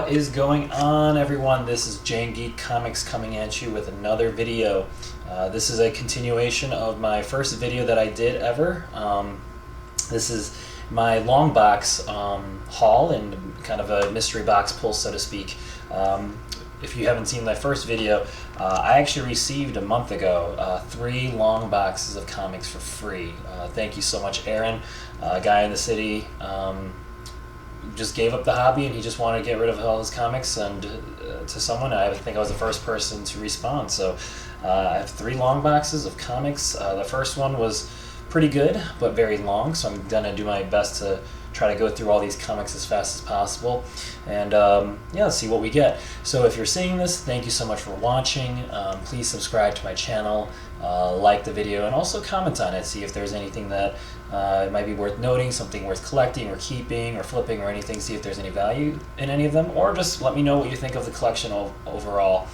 What is going on, everyone? This is Jane Geek Comics coming at you with another video. This is a continuation of my first video that I did ever. This is my long box haul and kind of a mystery box pull, so to speak. If you haven't seen my first video, I actually received a month ago 3 long boxes of comics for free. Thank you so much, Aaron, a guy in the city. Just gave up the hobby and he just wanted to get rid of all his comics, and to someone, I think I was the first person to respond. So I have 3 long boxes of comics. The first one was pretty good but very long, so I'm gonna do my best to try to go through all these comics as fast as possible, and yeah, see what we get. So if you're seeing this, thank you so much for watching. Please subscribe to my channel, like the video, and also comment on it, see if there's anything that might be worth noting, something worth collecting or keeping or flipping or anything, see if there's any value in any of them, or just let me know what you think of the collection overall,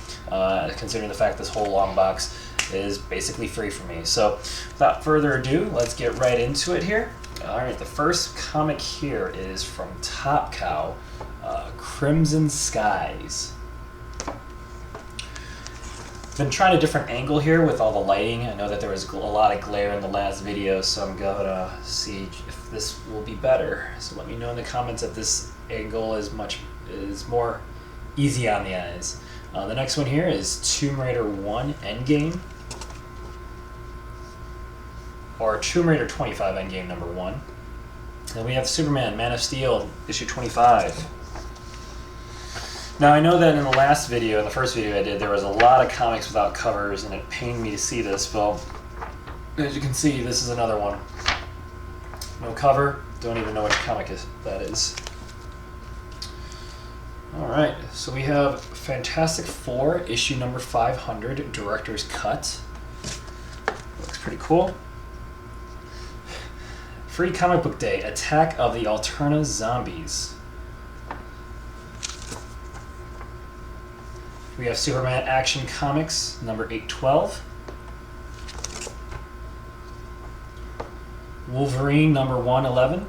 considering the fact this whole long box is basically free for me. So without further ado, let's get right into it here. Alright, the first comic here is from Top Cow, Crimson Skies. Been trying a different angle here with all the lighting. I know that there was a lot of glare in the last video, so I'm gonna see if this will be better. So let me know in the comments if this angle is more easy on the eyes. The next one here is Tomb Raider 1 Endgame, or Tomb Raider 25 Endgame number 1. Then we have Superman, Man of Steel, issue 25. Now I know that in the last video, in the first video I did, there was a lot of comics without covers, and it pained me to see this. Well, as you can see, this is another one. No cover, don't even know which comic that is. Alright, so we have Fantastic Four, issue number 500, Director's Cut. Looks pretty cool. Free Comic Book Day, Attack of the Alterna Zombies. We have Superman Action Comics, number 812. Wolverine, number 111.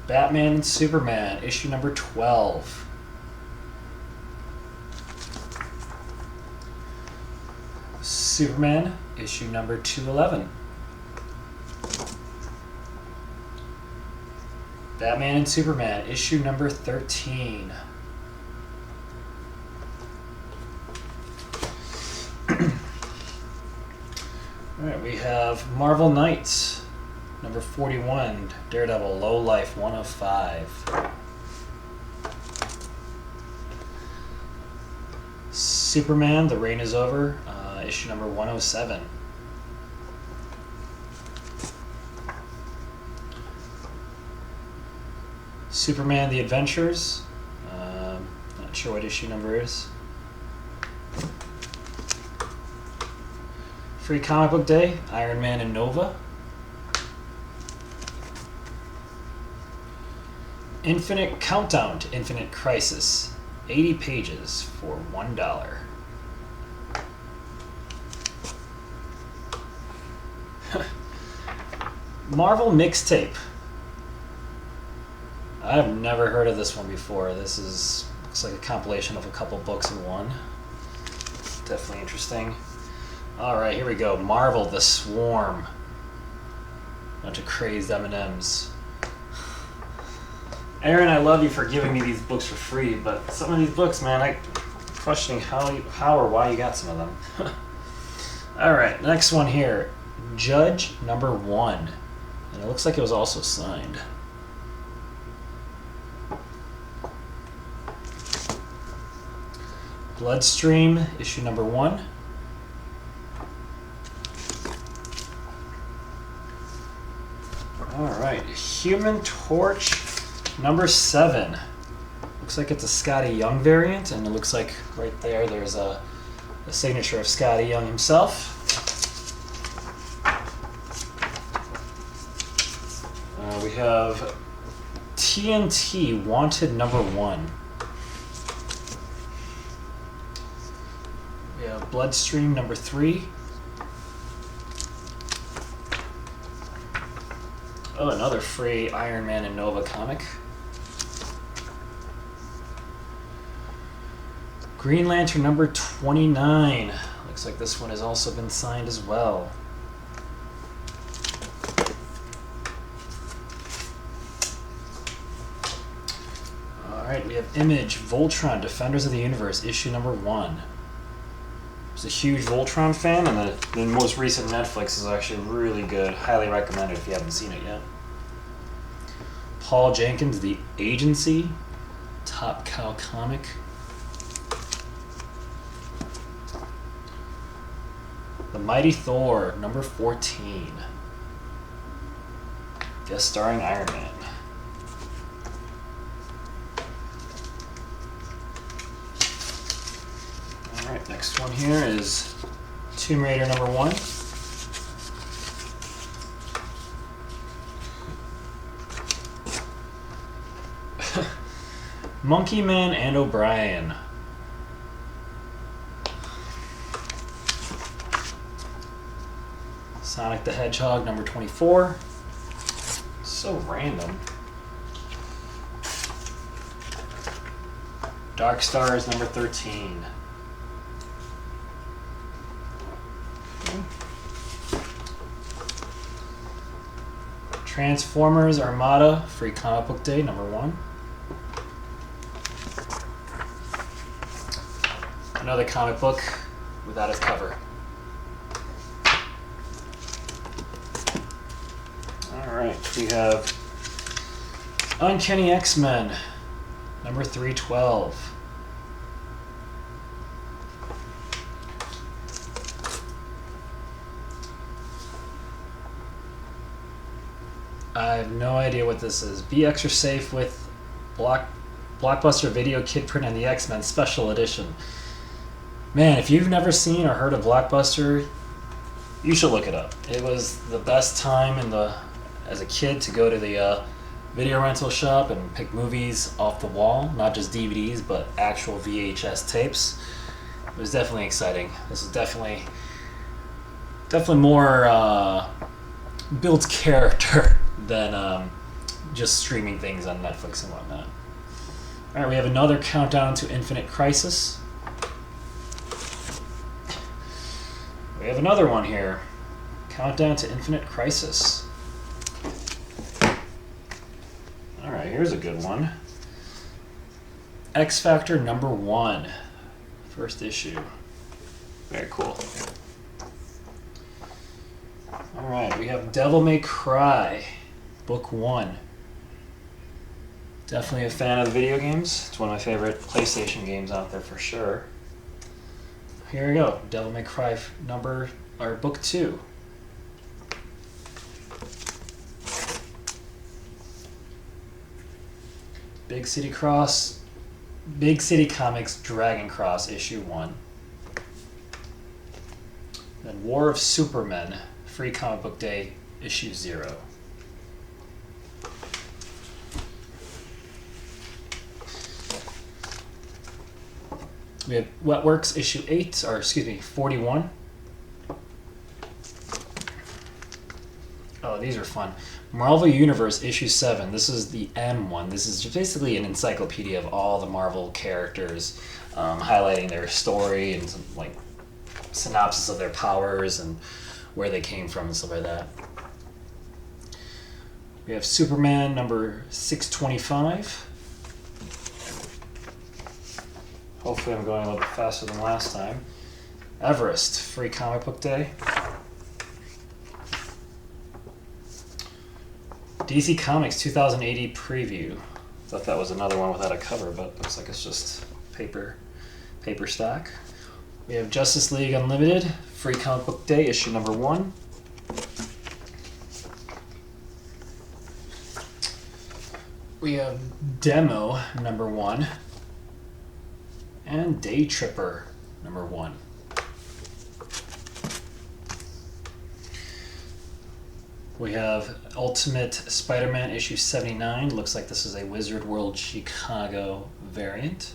Batman and Superman, issue number 12. Superman, issue number 211. Batman and Superman, issue number 13. Alright, we have Marvel Knights, number 41, Daredevil, Low Life 105. Superman, The Reign is Over, issue number 107. Superman The Adventures, not sure what issue number is. Free Comic Book Day, Iron Man and Nova. Infinite Countdown to Infinite Crisis, 80 pages for $1. Marvel Mixtape. I've never heard of this one before. Looks like a compilation of a couple books in one. Definitely interesting. Alright, here we go. Marvel The Swarm. Bunch of crazed M&Ms. Aaron, I love you for giving me these books for free, but some of these books, man, I'm questioning how or why you got some of them. Alright, next one here. Judge number 1. And it looks like it was also signed. Bloodstream, issue number 1. Alright, Human Torch number 7. Looks like it's a Scotty Young variant, and it looks like right there's a signature of Scotty Young himself. We have TNT Wanted number 1. We have Bloodstream number 3. Oh, another free Iron Man and Nova comic. Green Lantern number 29. Looks like this one has also been signed as well. Alright, we have Image, Voltron, Defenders of the Universe, issue number 1. I was a huge Voltron fan, and the most recent Netflix is actually really good. Highly recommended if you haven't seen it yet. Paul Jenkins, The Agency, Top Cow comic. The Mighty Thor, number 14. Guest starring Iron Man. Alright, next one here is Tomb Raider number 1. Monkey Man and O'Brien. Sonic the Hedgehog number 24. So random. Dark Stars number 13. Transformers Armada, Free Comic Book Day number 1. Another comic book without its cover. Alright, we have Uncanny X-Men, number 312. I have no idea what this is. Be extra safe with Blockbuster Video Kid Print and the X-Men Special Edition. Man, if you've never seen or heard of Blockbuster, you should look it up. It was the best time as a kid to go to the video rental shop and pick movies off the wall, not just DVDs, but actual VHS tapes. It was definitely exciting. This is definitely more built character than just streaming things on Netflix and whatnot. All right, we have another Countdown to Infinite Crisis. We have another one here, Countdown to Infinite Crisis. All right, here's a good one. X Factor number 1, first issue. Very cool. All right, we have Devil May Cry, book 1. Definitely a fan of the video games. It's one of my favorite PlayStation games out there for sure. Here we go, Devil May Cry book 2. Big City Comics Dragon Cross issue 1. Then War of Supermen, Free Comic Book Day issue 0. We have Wetworks issue 41. Oh, these are fun. Marvel Universe issue 7. This is the M one. This is basically an encyclopedia of all the Marvel characters, highlighting their story and some synopsis of their powers and where they came from and stuff like that. We have Superman number 625. Hopefully I'm going a little bit faster than last time. Everest, Free Comic Book Day. DC Comics 2080 preview. Thought that was another one without a cover, but looks like it's just paper stock. We have Justice League Unlimited, Free Comic Book Day, issue number 1. We have Demo number 1. And Day Tripper number 1. We have Ultimate Spider-Man issue 79. Looks like this is a Wizard World Chicago variant.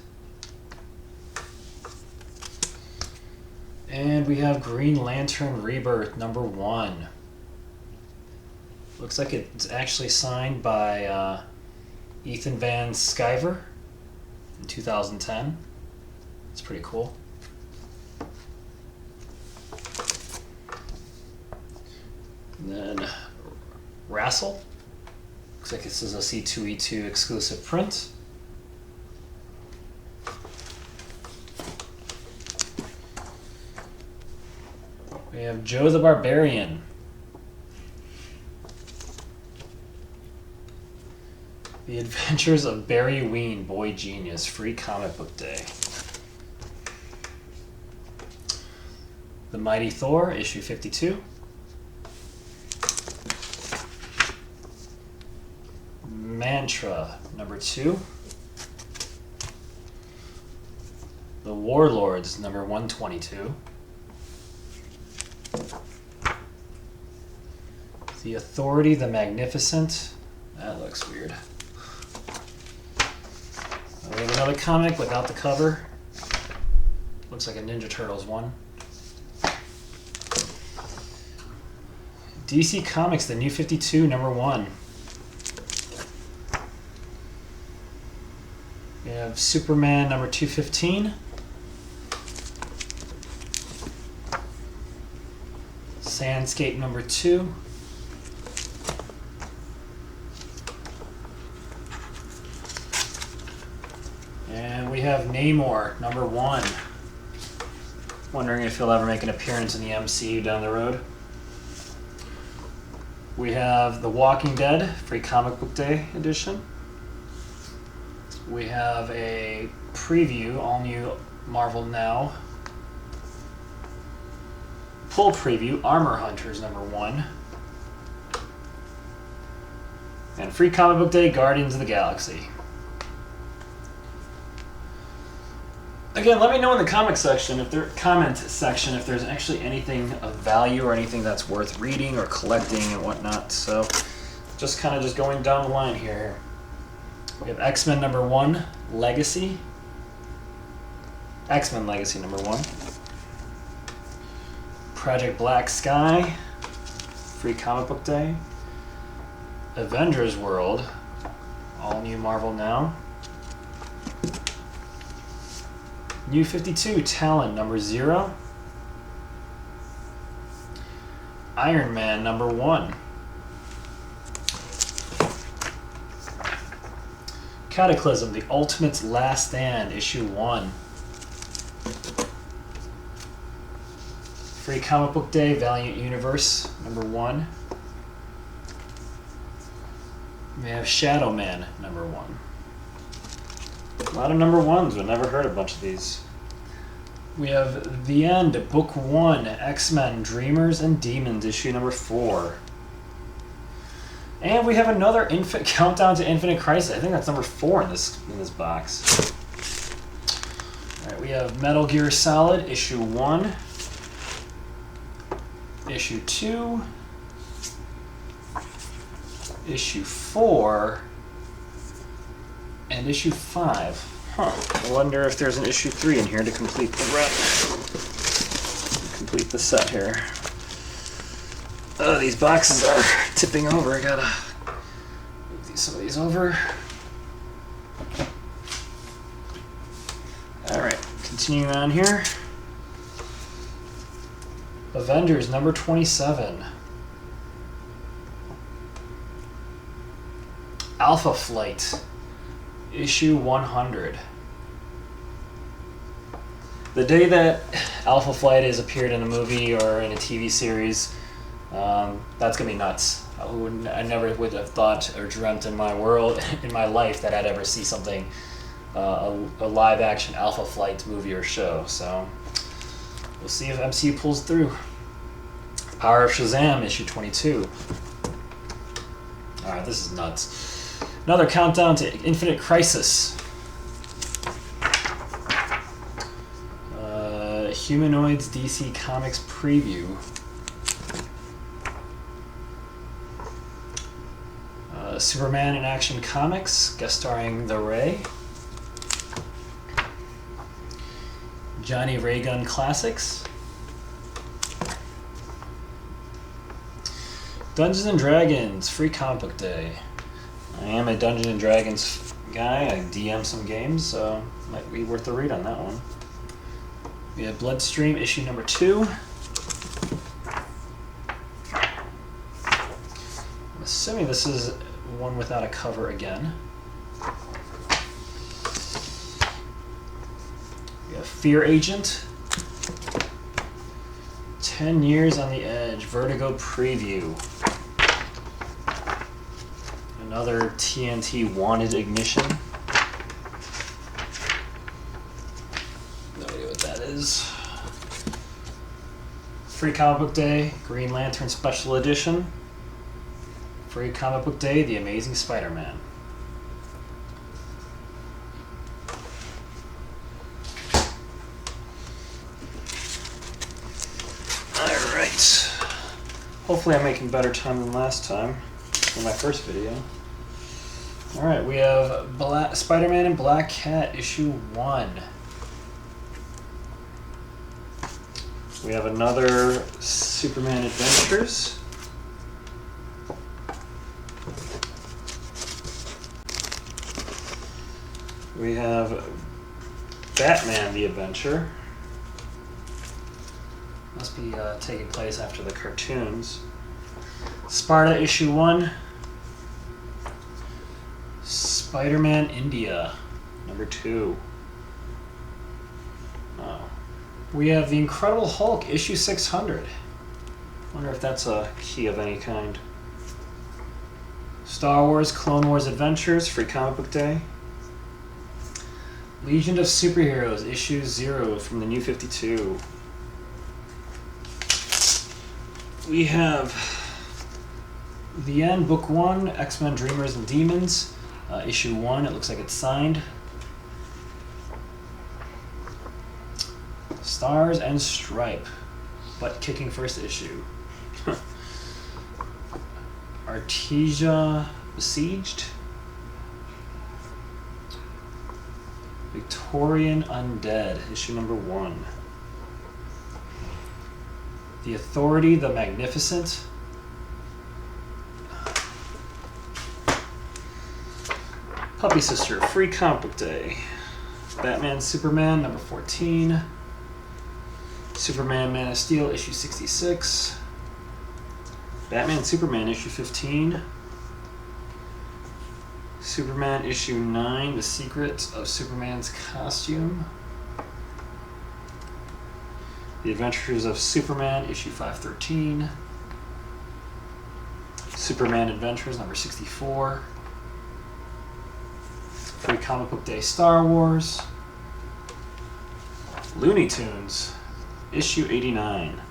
And we have Green Lantern Rebirth number 1. Looks like it's actually signed by Ethan Van Sciver in 2010. It's pretty cool. And then Rassel. Looks like this is a C2E2 exclusive print. We have Joe the Barbarian. The Adventures of Barry Ween, Boy Genius, free comic book day. The Mighty Thor, issue 52. Mantra, number 2. The Warlords, number 122. The Authority, the Magnificent. That looks weird. We have another comic without the cover. Looks like a Ninja Turtles one. DC Comics, the New 52, number 1. We have Superman, number 215. Sandscape, number 2. And we have Namor, number 1. Wondering if he'll ever make an appearance in the MCU down the road. We have The Walking Dead, free comic book day edition. We have a preview, all new Marvel Now. Full preview, Armor Hunters, number 1. And free comic book day, Guardians of the Galaxy. Again, let me know in the comment section if there's actually anything of value or anything that's worth reading or collecting and whatnot. So just going down the line here. We have X-Men number 1, Legacy. X-Men Legacy number 1. Project Black Sky, free comic book day. Avengers World, all new Marvel Now. New 52, Talon, number 0. Iron Man, number 1. Cataclysm, The Ultimate's Last Stand, issue 1. Free comic book day, Valiant Universe, number 1. We have Shadow Man, number 1. A lot of number 1s, but never heard a bunch of these. We have The End, Book 1, X-Men, Dreamers and Demons, issue number 4. And we have another Countdown to Infinite Crisis. I think that's number 4 in this box. Alright, we have Metal Gear Solid, issue 1. Issue 2. Issue 4. And issue 5. I wonder if there's an issue 3 in here to complete the complete the set here. Oh, these boxes are tipping over. I gotta move some of these over. Alright, continuing on here. Avengers number 27. Alpha Flight, issue 100. The day that Alpha Flight has appeared in a movie or in a TV series, that's gonna be nuts. I never would have thought or dreamt in my life that I'd ever see something, a live action Alpha Flight movie or show. So we'll see if MCU pulls through. Power of Shazam, issue 22. Alright, this is nuts. Another Countdown to Infinite Crisis. Humanoids DC Comics preview. Superman in Action Comics, guest starring The Ray. Johnny Raygun Classics. Dungeons and Dragons, free comic book day. I am a Dungeons and Dragons guy. I DM some games, so might be worth a read on that one. We have Bloodstream, issue number 2. I'm assuming this is one without a cover again. We have Fear Agent. 10 Years on the Edge, Vertigo preview. Another TNT Wanted Ignition. No idea what that is. Free Comic Book Day, Green Lantern Special Edition. Free Comic Book Day, The Amazing Spider-Man. Alright. Hopefully I'm making better time than last time in my first video. Alright, we have Spider-Man and Black Cat, issue 1. We have another Superman Adventures. We have Batman the Adventure. Must be taking place after the cartoons. Sparta issue 1. Spider-Man India number 2. Oh. We have The Incredible Hulk issue 600. Wonder if that's a key of any kind. Star Wars Clone Wars Adventures, free comic book day. Legion of Superheroes issue 0 from the New 52. We have The End, Book 1, X-Men Dreamers and Demons, issue 1. It looks like it's signed. Stars and Stripe, butt kicking first issue. Artesia Besieged. Victorian Undead, issue number 1. The Authority, the Magnificent. Puppy Sister, free comic book day. Batman Superman, number 14. Superman Man of Steel, issue 66. Batman Superman, issue 15. Superman, issue 9, The Secret of Superman's Costume. The Adventures of Superman, issue 513. Superman Adventures, number 64. Free Comic Book Day Star Wars. Looney Tunes, issue 89.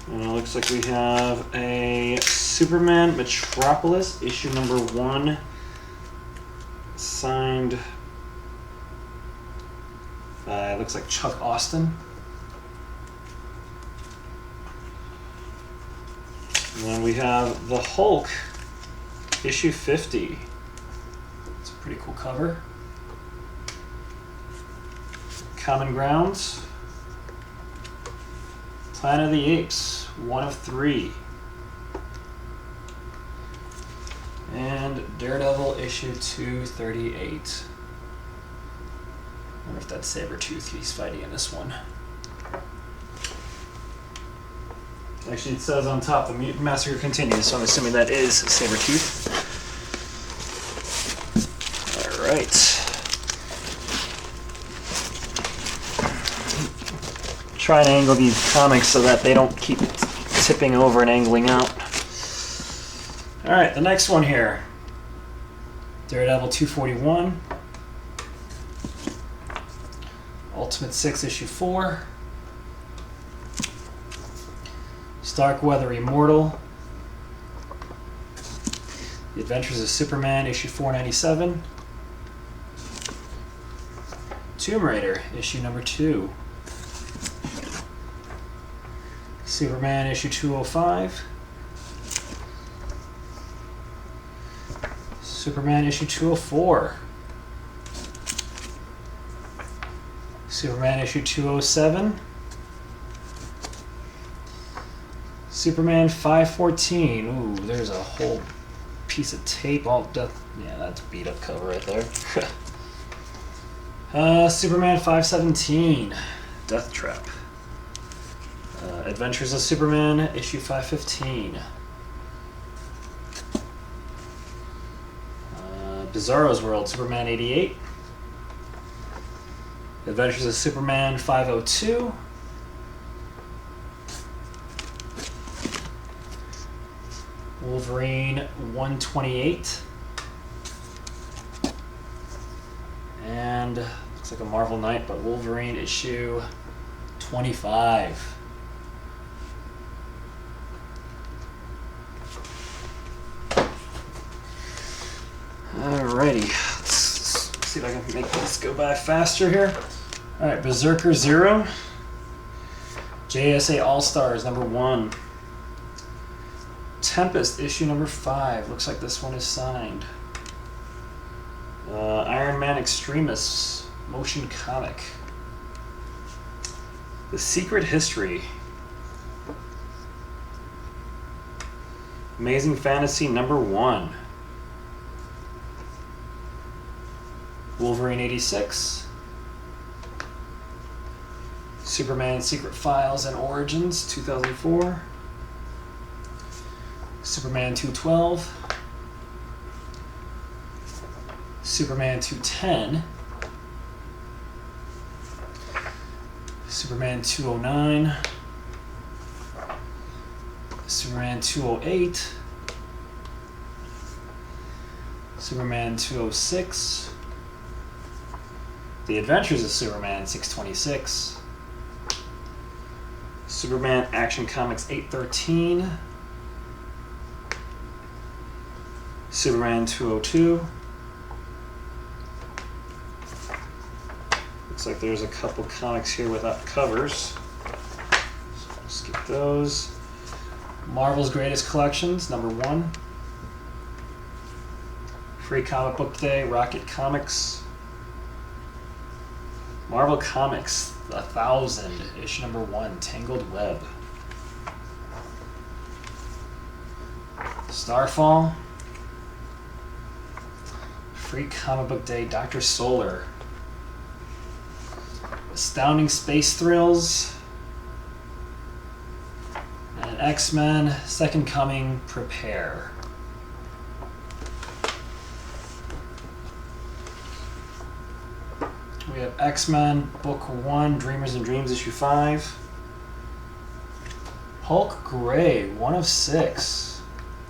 And it looks like we have a Superman Metropolis, issue number 1, signed by, looks like Chuck Austin. And then we have The Hulk, issue 50. It's a pretty cool cover. Common Grounds. Planet of the Apes, 1 of 3. And Daredevil, issue 238. I wonder if that's Sabretooth he's fighting in this one. Actually, it says on top, the Mutant Massacre continues, so I'm assuming that is Sabretooth. Alright. Try and angle these comics so that they don't keep tipping over and angling out. Alright, the next one here. Daredevil 241. Ultimate 6, issue 4. Starkweather Immortal. The Adventures of Superman, issue 497. Tomb Raider, issue number 2. Superman, issue 205. Superman, issue 204. Superman, issue 207. Superman 514. Ooh, there's a whole piece of tape. All death. Yeah, that's a beat up cover right there. Superman 517. Death Trap. Adventures of Superman, issue 515. Bizarro's World, Superman 88. Adventures of Superman 502. Wolverine 128. And looks like a Marvel Knight, but Wolverine issue 25. Alrighty, let's see if I can make this go by faster here. Alright, Berserker 0. JSA All-Stars number 1. Tempest issue number 5. Looks like this one is signed. Iron Man Extremis motion comic. The Secret History. Amazing Fantasy number 1. Wolverine 86. Superman Secret Files and Origins 2004. Superman 212. Superman 210. Superman 209. Superman 208. Superman 206. The Adventures of Superman 626. Superman Action Comics 813. Superman 202. Looks like there's a couple comics here without covers. So we'll skip those. Marvel's Greatest Collections, number 1. Free Comic Book Day, Rocket Comics. Marvel Comics 1000, issue number 1, Tangled Web. Starfall. Free Comic Book Day, Dr. Solar. Astounding Space Thrills. And X-Men, Second Coming, Prepare. We have X-Men, Book 1, Dreamers and Dreams, issue 5. Hulk Gray, 1 of 6.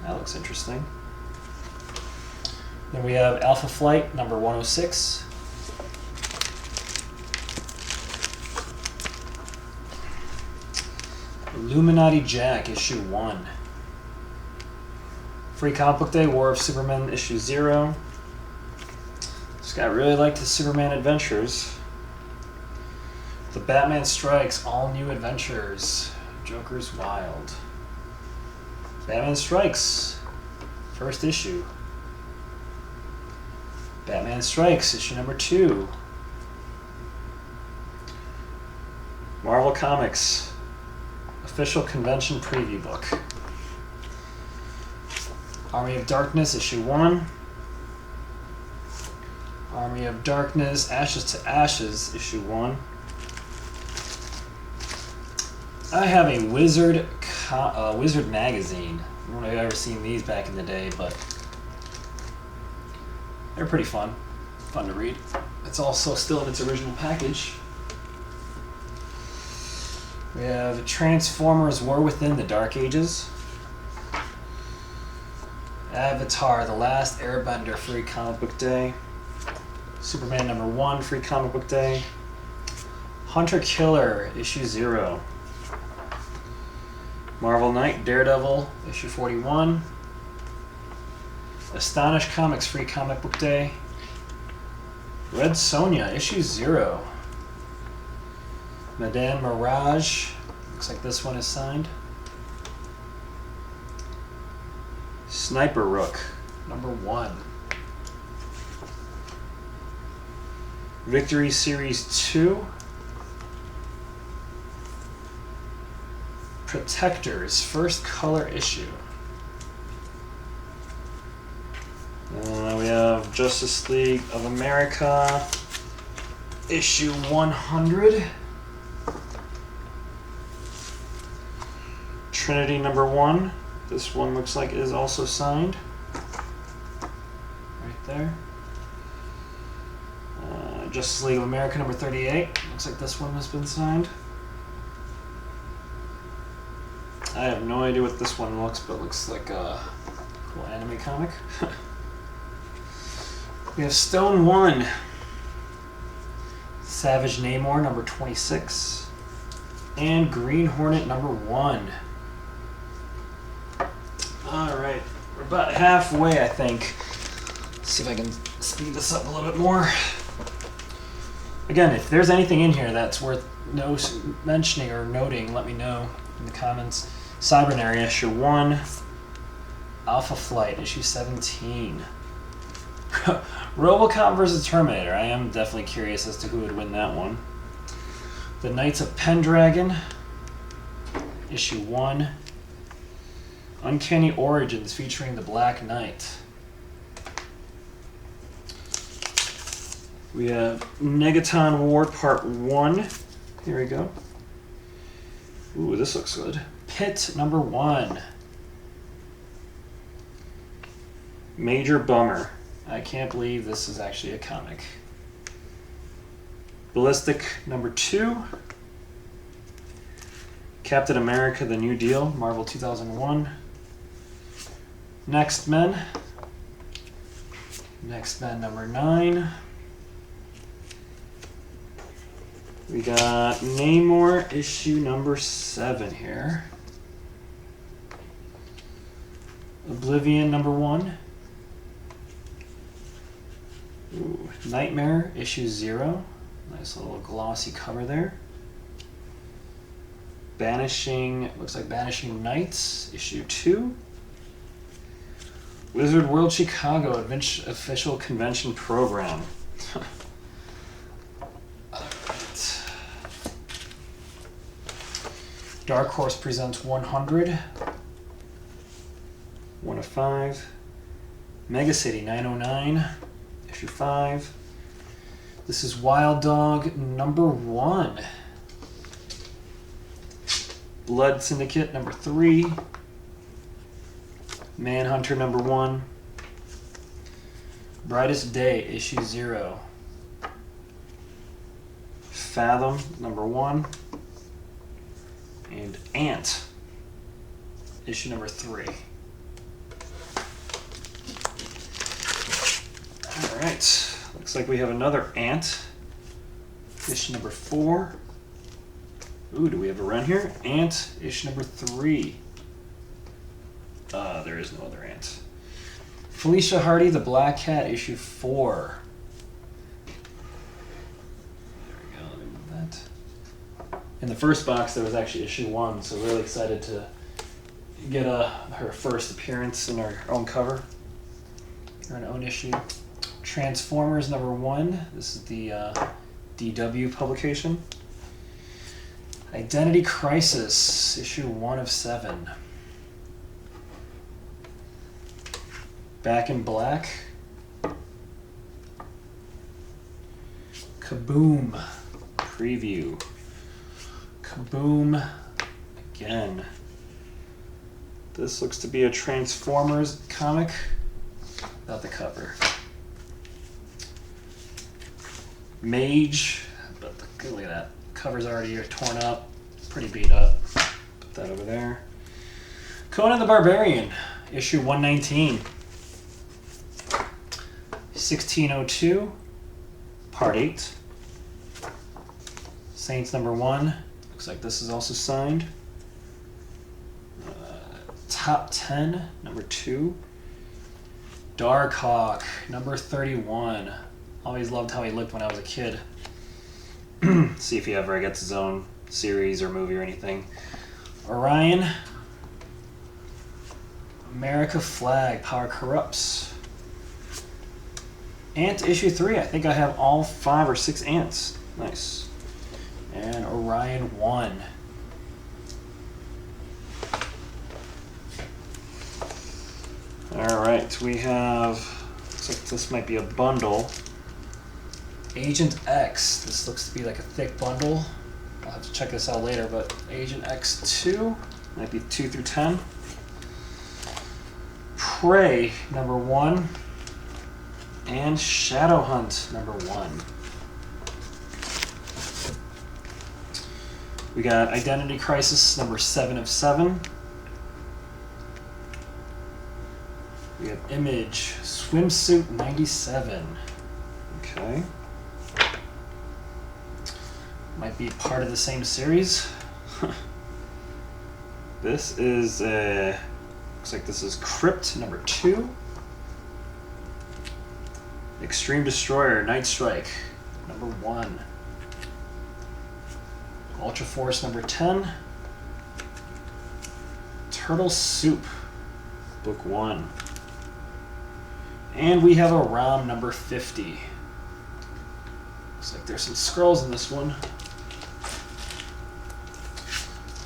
That looks interesting. Then we have Alpha Flight, number 106. Illuminati Jack, issue 1. Free Comic Book Day, War of Superman, issue 0. This guy really liked his Superman adventures. The Batman Strikes, All New Adventures. Joker's Wild. Batman Strikes, first issue. Batman Strikes, issue number 2. Marvel Comics, official convention preview book. Army of Darkness, issue 1. Army of Darkness, Ashes to Ashes, issue 1. I have a Wizard magazine. I don't know if I've ever seen these back in the day, but they're pretty fun. Fun to read. It's also still in its original package. We have Transformers War Within the Dark Ages. Avatar, The Last Airbender, Free Comic Book Day. Superman number 1, Free Comic Book Day. Hunter Killer, issue 0. Marvel Knight, Daredevil, issue 41. Astonish Comics, Free Comic Book Day. Red Sonja, issue 0. Madame Mirage, looks like this one is signed. Sniper Rook, number 1. Victory Series 2. Protectors, first color issue. We have Justice League of America, issue 100. Trinity #1. This one looks like it is also signed. Right there. Justice League of America #38. Looks like this one has been signed. I have no idea what this one looks, but it looks like a cool anime comic. We have Stone 1. Savage Namor #26. And Green Hornet #1. Alright, we're about halfway, I think. Let's see if I can speed this up a little bit more. Again, if there's anything in here that's worth mentioning or noting, let me know in the comments. Cybernary issue 1. Alpha Flight issue 17. Robocop vs. Terminator. I am definitely curious as to who would win that one. The Knights of Pendragon issue 1. Uncanny Origins featuring the Black Knight. We have Negaton War Part 1. Here we go. Ooh, this looks good. Pit #1. Major Bummer. I can't believe this is actually a comic. Ballistic #2. Captain America: The New Deal, Marvel 2001. Next Men. Next Men #9. We got Namor issue #7 here. Oblivion #1. Ooh, Nightmare issue 0. Nice little glossy cover there. Banishing, looks like Banishing Knights issue 2. Wizard World Chicago official convention program. Alright. Dark Horse presents 100. 1 of 5. Mega City 909. Issue 5. This is Wild Dog #1. Blood Syndicate #3. Manhunter #1. Brightest Day issue 0. Fathom #1. And Ant issue #3. Alright, looks like we have another Ant. Issue #4. Ooh, do we have a run here? Ant, issue #3. There is no other Ant. Felicia Hardy, The Black Cat, issue 4. There we go, let me move that. In the first box, there was actually issue 1, so really excited to get her first appearance in her own cover, or an own issue. Transformers #1. This is the DW publication. Identity Crisis, issue 1 of 7. Back in Black. Kaboom preview. Kaboom again. This looks to be a Transformers comic. Without the cover. Mage, but look at that. Cover's already torn up, pretty beat up. Put that over there. Conan the Barbarian, issue 119. 1602, part 8. Saints #1. Looks like this is also signed. Top 10, #2. Darkhawk, #31. Always loved how he looked when I was a kid. See if he ever gets his own series or movie or anything. Orion. America Flag, Power Corrupts. Ant issue 3. I think I have all 5 or 6 Ants. Nice. And Orion 1. right, we have, looks like this might be a bundle. Agent X, this looks to be like a thick bundle. I'll have to check this out later, but Agent X2, might be 2 through 10. Prey, number 1. And Shadowhunt, number 1. We got Identity Crisis, number 7 of 7. We have Image, Swimsuit 97. Okay. Might be part of the same series. This is, looks like this is Crypt, number 2. Extreme Destroyer, Night Strike, number 1. Ultra Force, number 10. Turtle Soup, book 1. And we have a ROM number 50. Looks like there's some scrolls in this one.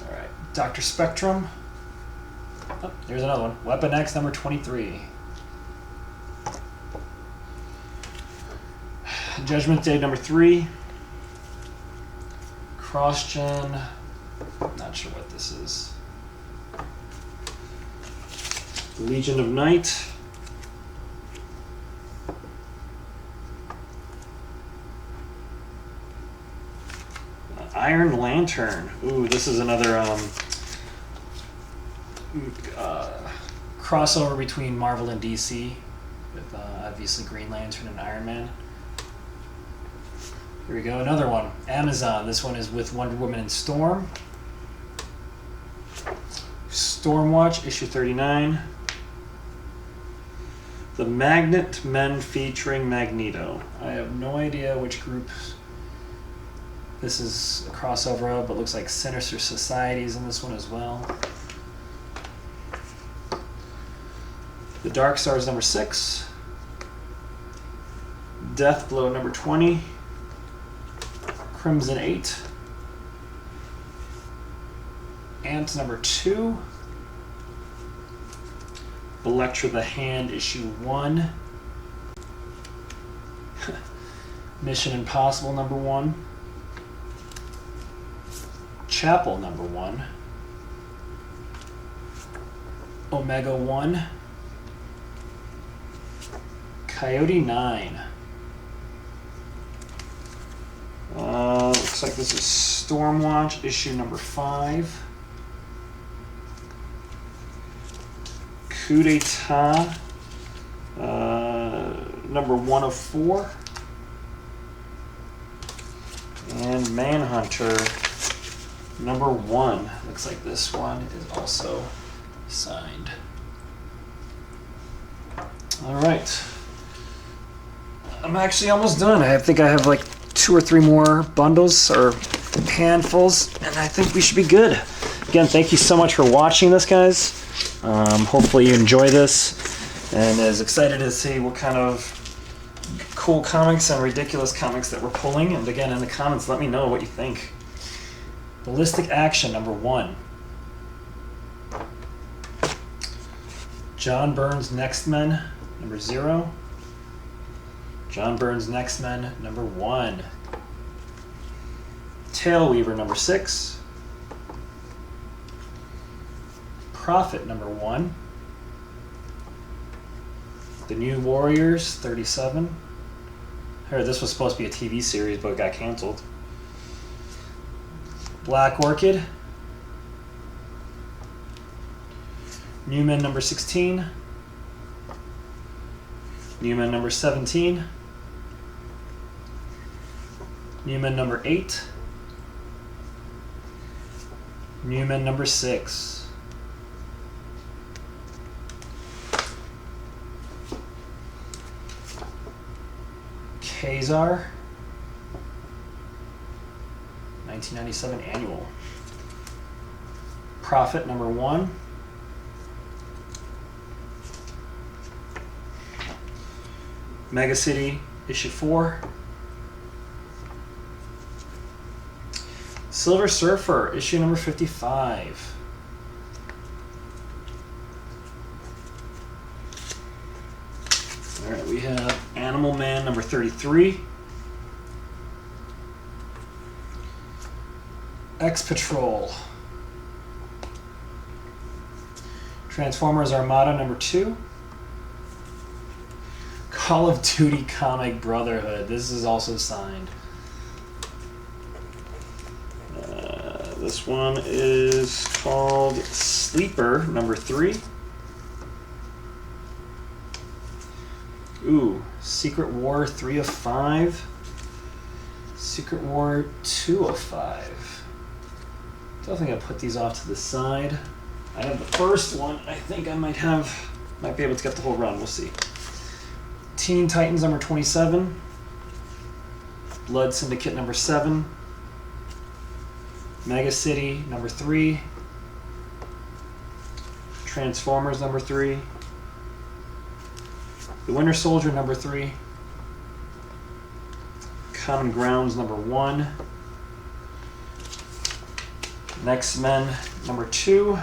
Alright, Dr. Spectrum. Oh, here's another one. Weapon X, number 23. Judgment Day, number 3. CrossGen, not sure what this is. Legion of Night. Iron Lantern. Ooh, this is another crossover between Marvel and DC with obviously Green Lantern and Iron Man. Here we go, another one. Amazon. This one is with Wonder Woman and Storm. Stormwatch, issue 39. The Magnet Men featuring Magneto. I have no idea which group this is a crossover of, but looks like Sinister Society is in this one as well. The Dark Stars, number 6. Deathblow, number 20. Crimson 8. Ant, number 2. Elektra the Hand, issue 1. Mission Impossible, number 1. Chapel, number 1. Omega 1. Coyote 9. Looks like this is Stormwatch, issue number 5. Coup d'etat, number 1 of 4. And Manhunter, number 1. Looks like this one is also signed. All right. I'm actually almost done. I think I have like 2 or 3 more bundles or handfuls, and I think we should be good. Again, thank you so much for watching this, guys. Hopefully you enjoy this, and as excited to see what kind of cool comics and ridiculous comics that we're pulling. And again, in the comments, let me know what you think. Ballistic Action, number 1. John Byrne's Next Men, number 0. John Byrne's Next Men, number 1. Tailweaver, number 6. Prophet, number 1. The New Warriors, 37. I heard this was supposed to be a TV series, but it got canceled. Black Orchid. New Men, number 16. New Men, number 17. New Men, number 8. New Men, number 6. Kazar, 1997 annual. Prophet, number 1. Mega City, issue 4. Silver Surfer, issue number 55. All right, we have Animal Man number 33. X-Patrol. Transformers Armada number 2. Call of Duty Comic Brotherhood. This is also signed. This one is called Sleeper number 3. Ooh, Secret War 3 of 5. Secret War 2 of 5. I think I'll put these off to the side. I have the first one. I think I might be able to get the whole run. We'll see. Teen Titans number 27. Blood Syndicate number 7. Mega City number 3. Transformers number 3. The Winter Soldier number 3. Common Grounds number 1. Next Men number 2.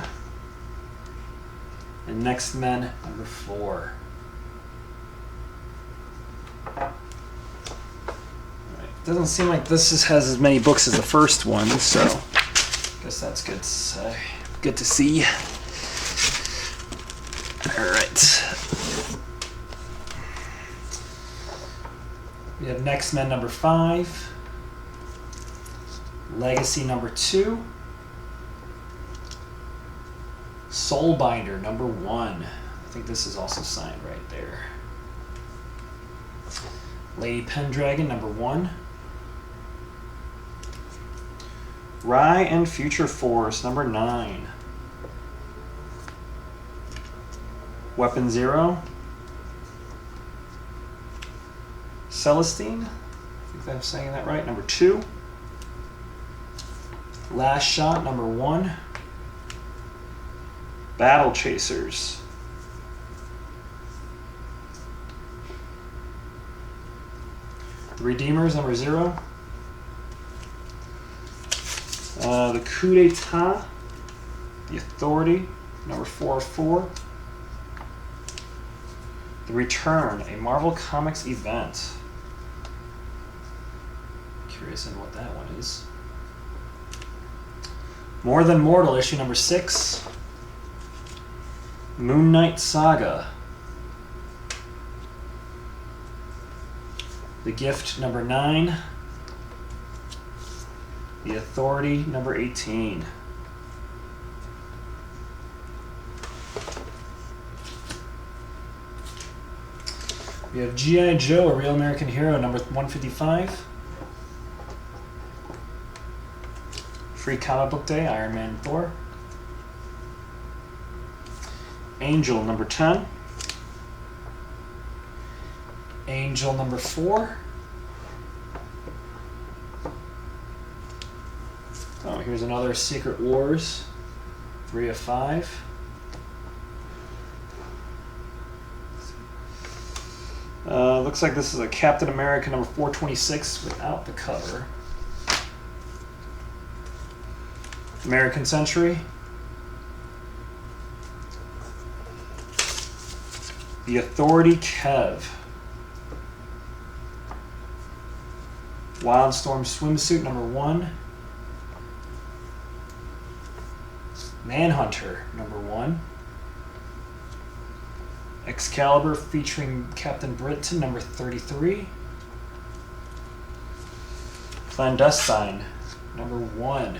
And Next Men number 4. Alright. Doesn't seem like this has as many books as the first one, so I guess that's good to say. Good to see. Alright. We have Next Men number 5. Legacy number 2. Soulbinder number 1. I think this is also signed right there. Lady Pendragon number 1. Rye and Future Force number 9. Weapon Zero. Celestine. I think I'm saying that right. Number 2. Last Shot number 1. Battle Chasers. The Redeemers number 0. The Coup d'etat. The Authority number 4 of 4. The Return, a Marvel Comics event. Curious in what that one is. More Than Mortal, issue number 6. Moon Knight Saga. The Gift number 9. The Authority number 18. We have G.I. Joe, A Real American Hero, number 155. Free Comic Book Day, Iron Man and Thor. Angel, number 10. Angel, number 4. Oh, here's another Secret Wars, 3 of 5. Looks like this is a Captain America number 426 without the cover. American Century. The Authority Kev. Wildstorm Swimsuit number 1. Manhunter number 1. Excalibur featuring Captain Britain number 33. Clandestine number 1.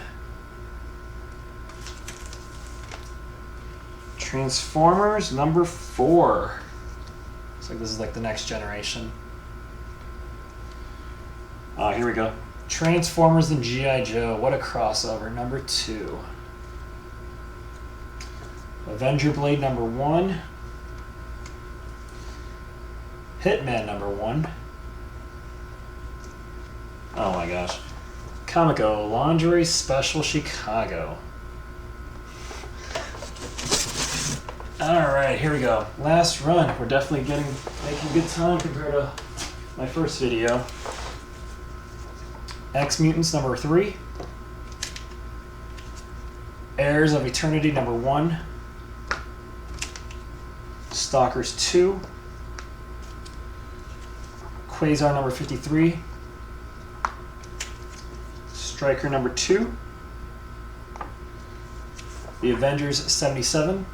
Transformers number 4. Looks like this is like the next generation. Here we go. Transformers and G.I. Joe. What a crossover. Number 2. Avenger Blade number 1. Hitman number 1. Oh my gosh. Comico Lingerie Special Chicago. Alright, here we go. Last run. We're definitely making good time compared to my first video. X-Mutants number 3. Heirs of Eternity number 1. Stalkers 2. Quasar number 53, Stryker number 2, the Avengers 77,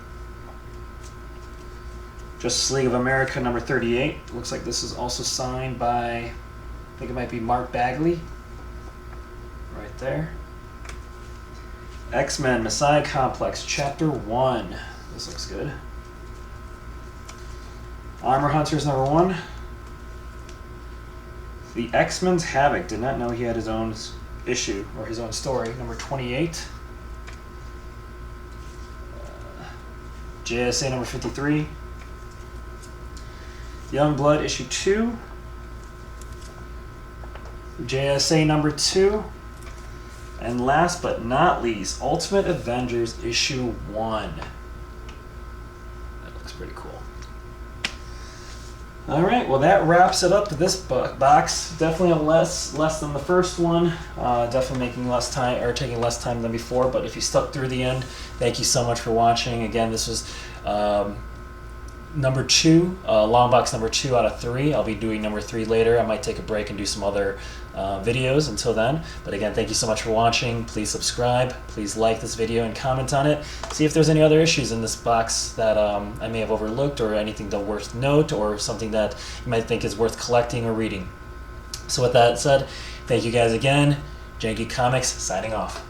Justice League of America number 38. Looks like this is also signed by, I think it might be Mark Bagley, right there. X-Men Messiah Complex Chapter 1. This looks good. Armor Hunters number 1. The X-Men's Havoc. Did not know he had his own issue or his own story. Number 28. JSA number 53. Young Blood issue 2. JSA number 2. And last but not least, Ultimate Avengers issue 1. That looks pretty cool. All right, well that wraps it up to this box. Definitely less than the first one. Definitely making less time or taking less time than before. But if you stuck through the end, thank you so much for watching. Again, this was number 2, long box number 2 out of 3. I'll be doing number 3 later. I might take a break and do some other videos until then. But again, thank you so much for watching. Please subscribe. Please like this video and comment on it. See if there's any other issues in this box that I may have overlooked, or anything that worth note, or something that you might think is worth collecting or reading. So with that said, thank you guys again. Jank Geek Comics signing off.